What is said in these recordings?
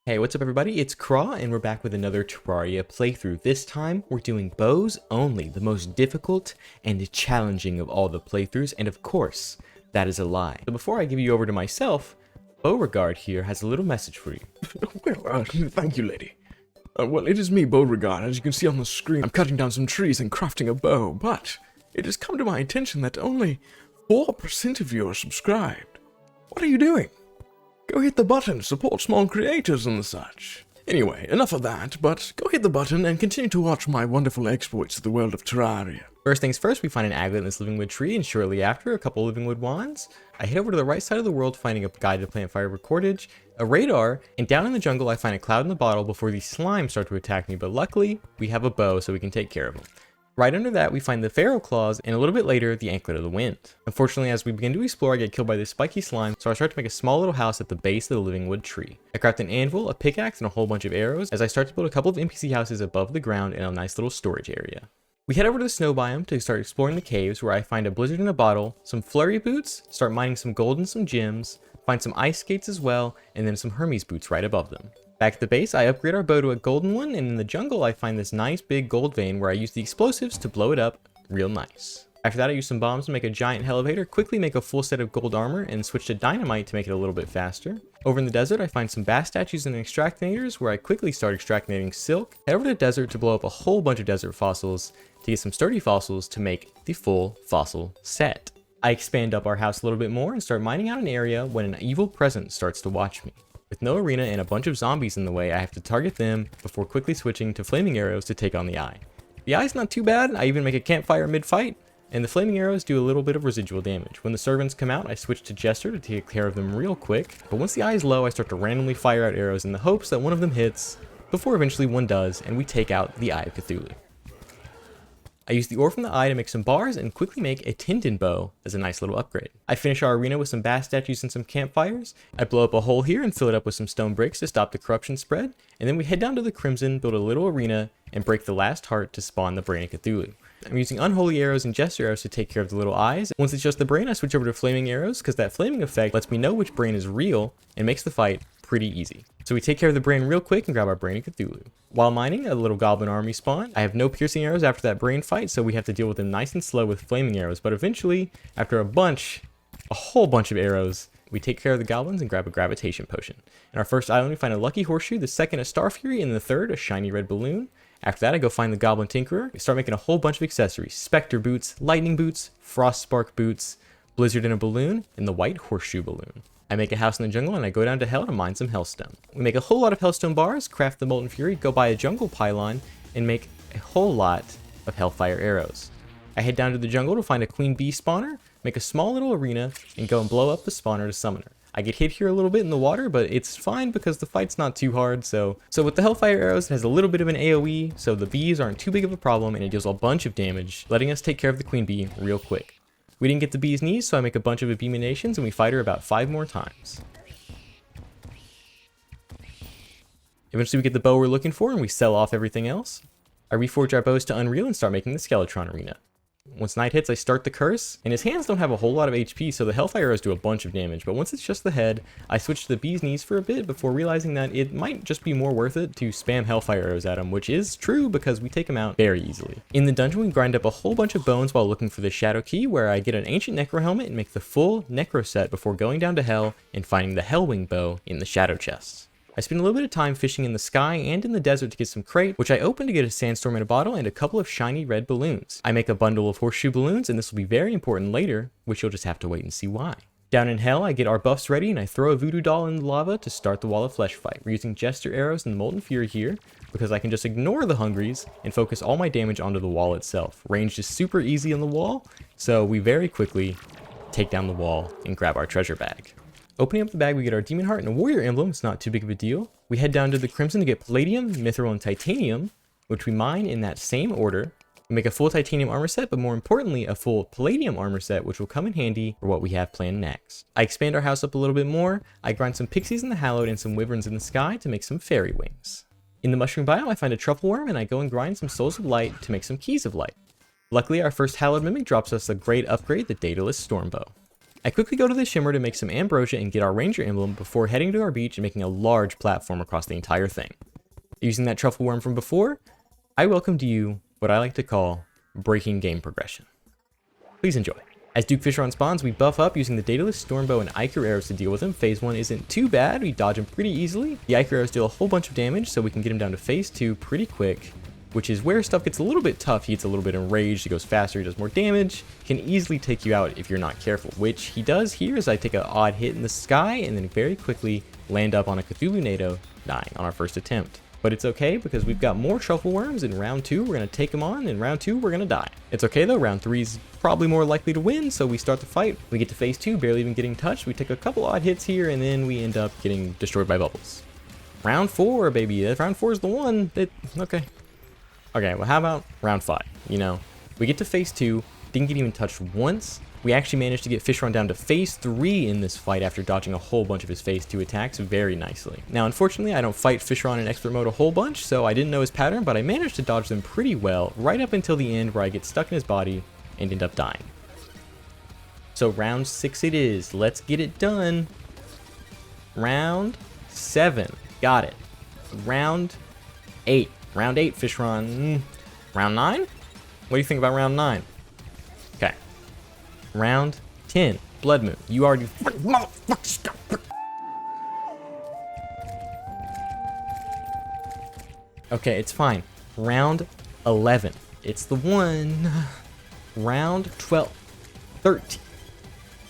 Hey, what's up everybody? It's Craw and we're back with another Terraria playthrough. This time we're doing bows only, the most difficult and challenging of all the playthroughs, and of course, that is a lie. So before I give you over to myself, Beauregard here has a little message for you. Well, thank you, lady. Well, it is me, Beauregard. As you can see on the screen, I'm cutting down some trees and crafting a bow, but it has come to my attention that only 4% of you are subscribed. What are you doing? Go hit the button, support small creators and such. Anyway, enough of that, but go hit the button and continue to watch my wonderful exploits of the world of Terraria. First things first, we find an aglet in this living wood tree, and shortly after, a couple living wood wands. I head over to the right side of the world, finding a guide to plant fire cordage, a radar, and down in the jungle I find a cloud in the bottle before these slimes start to attack me, but luckily, we have a bow so we can take care of them. Right under that, we find the Pharaoh Claws, and a little bit later, the Anklet of the Wind. Unfortunately, as we begin to explore, I get killed by this spiky slime, so I start to make a small little house at the base of the living wood tree. I craft an anvil, a pickaxe, and a whole bunch of arrows as I start to build a couple of NPC houses above the ground and a nice little storage area. We head over to the snow biome to start exploring the caves, where I find a blizzard in a bottle, some flurry boots, start mining some gold and some gems, find some ice skates as well, and then some Hermes boots right above them. Back at the base, I upgrade our bow to a golden one, and in the jungle I find this nice big gold vein where I use the explosives to blow it up real nice. After that, I use some bombs to make a giant elevator, quickly make a full set of gold armor, and switch to dynamite to make it a little bit faster. Over in the desert, I find some bass statues and extractinators where I quickly start extractinating silk. Head over to the desert to blow up a whole bunch of desert fossils to get some sturdy fossils to make the full fossil set. I expand up our house a little bit more and start mining out an area when an evil presence starts to watch me. With no arena and a bunch of zombies in the way, I have to target them before quickly switching to flaming arrows to take on the eye. The eye's not too bad, I even make a campfire mid-fight, and the flaming arrows do a little bit of residual damage. When the servants come out, I switch to Jester to take care of them real quick, but once the eye is low, I start to randomly fire out arrows in the hopes that one of them hits, before eventually one does, and we take out the Eye of Cthulhu. I use the ore from the eye to make some bars and quickly make a tendon bow as a nice little upgrade. I finish our arena with some bass statues and some campfires. I blow up a hole here and fill it up with some stone bricks to stop the corruption spread. And then we head down to the Crimson, build a little arena, and break the last heart to spawn the Brain of Cthulhu. I'm using unholy arrows and jester arrows to take care of the little eyes. Once it's just the brain, I switch over to flaming arrows because that flaming effect lets me know which brain is real and makes the fight pretty easy. So we take care of the brain real quick and grab our Brain of Cthulhu. While mining, a little goblin army spawn. I have no piercing arrows after that brain fight, so we have to deal with them nice and slow with flaming arrows, but eventually, after a whole bunch of arrows, we take care of the goblins and grab a gravitation potion. In our first island, we find a lucky horseshoe, the second a star fury, and the third a shiny red balloon. After that, I go find the goblin tinkerer. We start making a whole bunch of accessories: specter boots, lightning boots, frost spark boots, blizzard in a balloon, and the white horseshoe balloon. I make a house in the jungle and I go down to hell to mine some hellstone. We make a whole lot of hellstone bars, craft the molten fury, go buy a jungle pylon, and make a whole lot of hellfire arrows. I head down to the jungle to find a queen bee spawner, make a small little arena, and go and blow up the spawner to summon her. I get hit here a little bit in the water, but it's fine because the fight's not too hard, so with the hellfire arrows, it has a little bit of an AoE, so the bees aren't too big of a problem, and it deals a bunch of damage, letting us take care of the queen bee real quick. We didn't get the bee's knees, so I make a bunch of abominations and we fight her about 5 more times. Eventually we get the bow we're looking for and we sell off everything else. I reforge our bows to Unreal and start making the Skeletron arena. Once night hits, I start the curse, and his hands don't have a whole lot of HP, so the hellfire arrows do a bunch of damage, but once it's just the head, I switch to the bee's knees for a bit before realizing that it might just be more worth it to spam hellfire arrows at him, which is true because we take him out very easily. In the dungeon, we grind up a whole bunch of bones while looking for the shadow key, where I get an ancient necro helmet and make the full necro set before going down to hell and finding the hellwing bow in the shadow chests. I spend a little bit of time fishing in the sky and in the desert to get some crate, which I open to get a sandstorm in a bottle and a couple of shiny red balloons. I make a bundle of horseshoe balloons, and this will be very important later, which you'll just have to wait and see why. Down in hell, I get our buffs ready and I throw a voodoo doll in the lava to start the wall of flesh fight. We're using jester arrows and the molten fury here because I can just ignore the hungries and focus all my damage onto the wall itself. Range is super easy on the wall, so we very quickly take down the wall and grab our treasure bag. Opening up the bag, we get our demon heart and a warrior emblem. It's not too big of a deal. We head down to the Crimson to get palladium, mithril, and titanium, which we mine in that same order. We make a full titanium armor set, but more importantly, a full palladium armor set, which will come in handy for what we have planned next. I expand our house up a little bit more. I grind some pixies in the hallowed and some wyverns in the sky to make some fairy wings. In the mushroom biome, I find a truffle worm, and I go and grind some souls of light to make some keys of light. Luckily, our first hallowed mimic drops us a great upgrade, the Daedalus Stormbow. I quickly go to the shimmer to make some ambrosia and get our ranger emblem before heading to our beach and making a large platform across the entire thing. Using that truffle worm from before, I welcome to you what I like to call breaking game progression. Please enjoy. As Duke Fishron spawns, we buff up using the Daedalus, Stormbow, and Ichor arrows to deal with him. Phase 1 isn't too bad, we dodge him pretty easily. The Ichor arrows deal a whole bunch of damage, so we can get him down to Phase 2 pretty quick, which is where stuff gets a little bit tough. He gets a little bit enraged, he goes faster, he does more damage, can easily take you out if you're not careful, which he does here as I take an odd hit in the sky and then very quickly land up on a Cthulhu Nado, dying on our first attempt. But it's okay because we've got more truffle worms in round 2, we're going to take them on, in round 2 we're going to die. It's okay though, round 3 is probably more likely to win, so we start the fight. We get to phase 2, barely even getting touched, we take a couple odd hits here, and then we end up getting destroyed by bubbles. Round 4, baby, round 4 is the one. Okay, well how about round 5? You know, we get to phase 2, didn't get even touched once. We actually managed to get Fishron down to phase 3 in this fight after dodging a whole bunch of his phase 2 attacks very nicely. Now unfortunately I don't fight Fishron in expert mode a whole bunch, so I didn't know his pattern, but I managed to dodge them pretty well right up until the end where I get stuck in his body and end up dying. So round 6 it is, let's get it done. Round 7, got it. Round 8, Fishron. Round 9? What do you think about round 9? Okay. Round 10, Blood Moon. You already Okay, it's fine. Round 11. It's the one. Round 12. 13.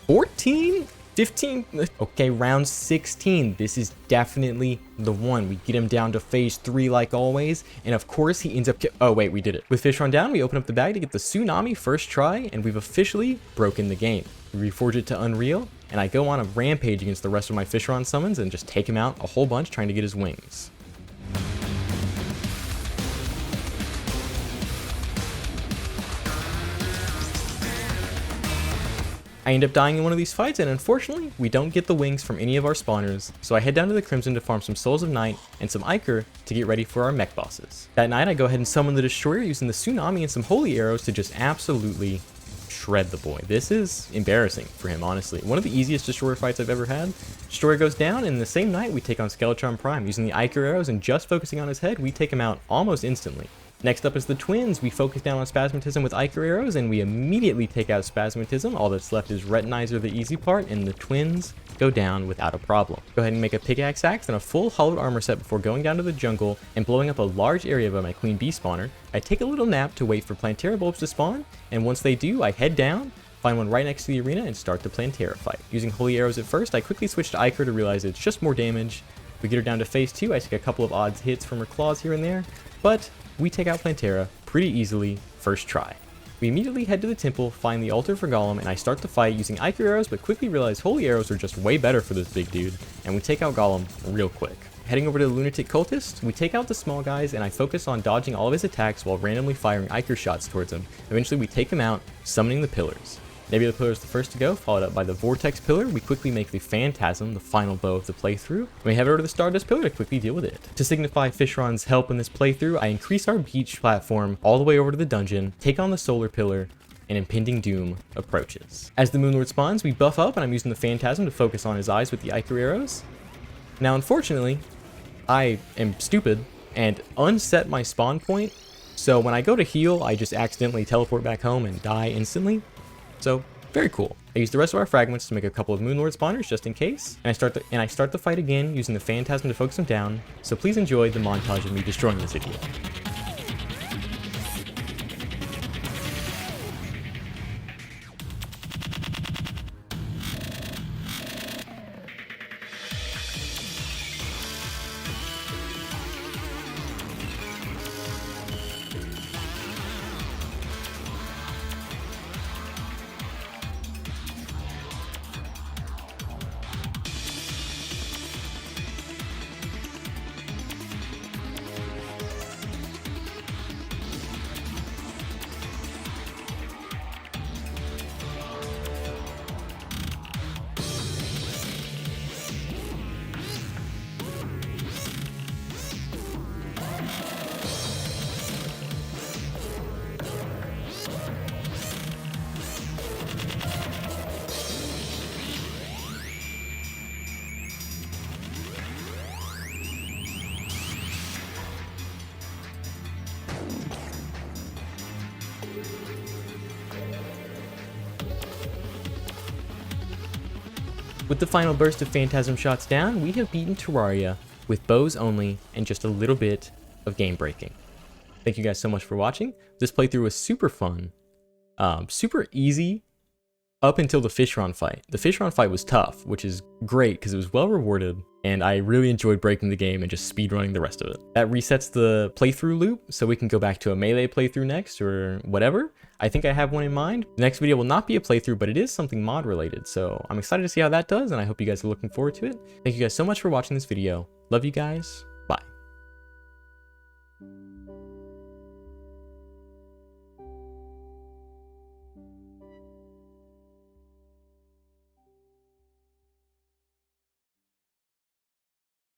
14? 15? Okay, round 16. This is definitely the one. We get him down to phase 3 like always, and of course he ends up oh wait, we did it. With Fishron down, we open up the bag to get the Tsunami first try, and we've officially broken the game. We reforge it to Unreal, and I go on a rampage against the rest of my Fishron summons and just take him out a whole bunch trying to get his wings. I end up dying in one of these fights, and unfortunately, we don't get the wings from any of our spawners, so I head down to the Crimson to farm some Souls of Night and some Ichor to get ready for our mech bosses. That night, I go ahead and summon the Destroyer using the Tsunami and some Holy Arrows to just absolutely shred the boy. This is embarrassing for him, honestly. One of the easiest Destroyer fights I've ever had. Destroyer goes down, and the same night, we take on Skeletron Prime. Using the Ichor Arrows and just focusing on his head, we take him out almost instantly. Next up is the Twins. We focus down on Spasmatism with Ichor Arrows, and we immediately take out Spasmatism. All that's left is Retinizer, the easy part, and the Twins go down without a problem. Go ahead and make a Pickaxe Axe and a full hollowed armor set before going down to the jungle and blowing up a large area by my Queen Bee spawner. I take a little nap to wait for Plantera bulbs to spawn, and once they do, I head down, find one right next to the arena, and start the Plantera fight. Using Holy Arrows at first, I quickly switch to Ichor to realize it's just more damage. We get her down to phase 2, I take a couple of odds hits from her claws here and there, but we take out Plantera pretty easily first try. We immediately head to the temple, find the altar for Golem, and I start the fight using Ichor Arrows, but quickly realize Holy Arrows are just way better for this big dude, and we take out Golem real quick. Heading over to the Lunatic Cultist, we take out the small guys, and I focus on dodging all of his attacks while randomly firing Ichor shots towards him. Eventually we take him out, summoning the Pillars. Nebula Pillar is the first to go, followed up by the Vortex Pillar. We quickly make the Phantasm the final bow of the playthrough. We head over to the Stardust Pillar to quickly deal with it. To signify Fishron's help in this playthrough, I increase our beach platform all the way over to the dungeon, take on the Solar Pillar, and impending doom approaches. As the Moonlord spawns, we buff up, and I'm using the Phantasm to focus on his eyes with the Ichor Arrows. Now, unfortunately, I am stupid and unset my spawn point, so when I go to heal, I just accidentally teleport back home and die instantly. So, very cool. I use the rest of our fragments to make a couple of Moonlord spawners just in case, and I start the fight again using the Phantasm to focus him down, so please enjoy the montage of me destroying this idiot. With the final burst of Phantasm shots down, we have beaten Terraria with bows only and just a little bit of game breaking. Thank you guys so much for watching. This playthrough was super fun, super easy up until the Fishron fight. The Fishron fight was tough, which is great because it was well rewarded, and I really enjoyed breaking the game and just speedrunning the rest of it. That resets the playthrough loop, so we can go back to a melee playthrough next or whatever. I think I have one in mind. The next video will not be a playthrough, but it is something mod related, so I'm excited to see how that does, and I hope you guys are looking forward to it. Thank you guys so much for watching this video. Love you guys.